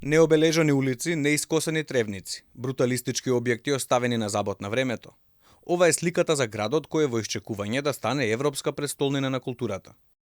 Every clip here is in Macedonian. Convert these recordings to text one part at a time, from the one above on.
Необележани улици, неискосени тревници, бруталистички објекти оставени на забот на времето. Ова е сликата за градот кој е во исчекување да стане европска престолнина на културата.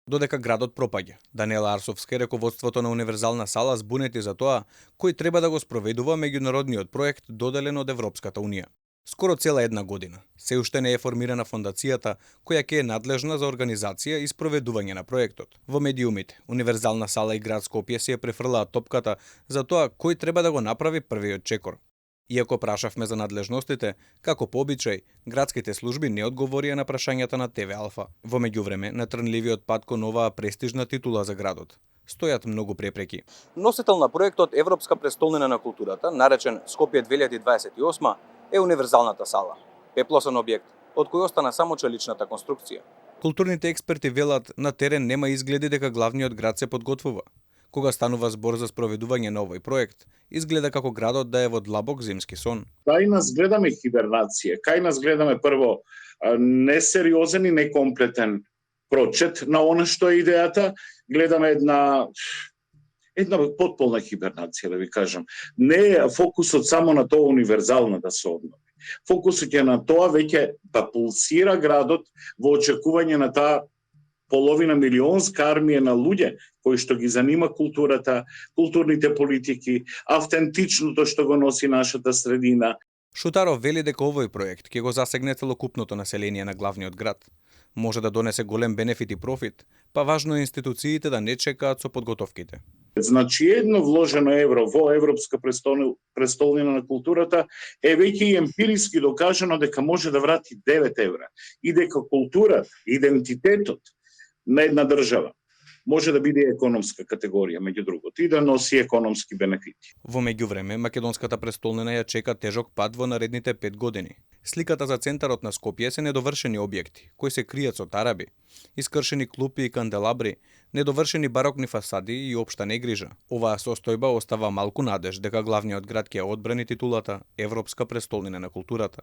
Додека градот пропаѓа, Даниела Арсовска и раководството на Универзална сала збунети за тоа кој треба да го спроведува меѓународниот проект доделен од Европската унија. Скоро цела една година, се уште не е формирана фондацијата која ќе е надлежна за организација и спроведување на проектот. Во медиумите, Универзална сала и град Скопје си ја префрлаат топката за тоа кој треба да го направи првиот чекор. Иако прашавме за надлежностите, како по обичај, градските служби не одговорија на прашањата на ТВ Алфа. Во меѓувреме, на трнливиот пат кон оваа престижна титула за градот стојат многу препреки. Носител на проектот Европска престолнина на културата, наречен Скопје 2028, е Универзалната сала. Пеплосен објект, од кој остана само челичната конструкција. Културните експерти велат на терен нема изгледи дека главниот град се подготвува. Кога станува збор за спроведување на овој проект, изгледа како градот да е во длабок зимски сон. Кај нас гледаме хибернација, кај нас гледаме прво несериозен и некомплетен прочет на она што е идејата, гледаме една потполна хибернација, да ви кажам. Не е фокусот само на тоа универзална да се обнови. Фокусот е на тоа веќе да пулсира градот во очекување на таа половина милионска армија на луѓе кои што ги занима културата, културните политики, автентичното што го носи нашата средина. Шутаров вели дека овој проект ќе го засегне целокупното население на главниот град. Може да донесе голем бенефит и профит, па важно е институциите да не чекаат со подготовките. Значи, едно вложено евро во Европска престолнина на културата е веќе и емпириски докажано дека може да врати 9 евра и дека културата, идентитетот на една држава може да биде економска категорија, меѓу другото, и да носи економски бенефити. Во меѓувреме, македонската престолнина ја чека тежок пат во наредните 5 години. Сликата за центарот на Скопје се недовршени објекти, кои се кријат со тараби, искршени клупи и канделабри, недовршени барокни фасади и општа негрижа. Оваа состојба остава малку надеж дека главниот град ќе одбрани титулата Европска престолнина на културата.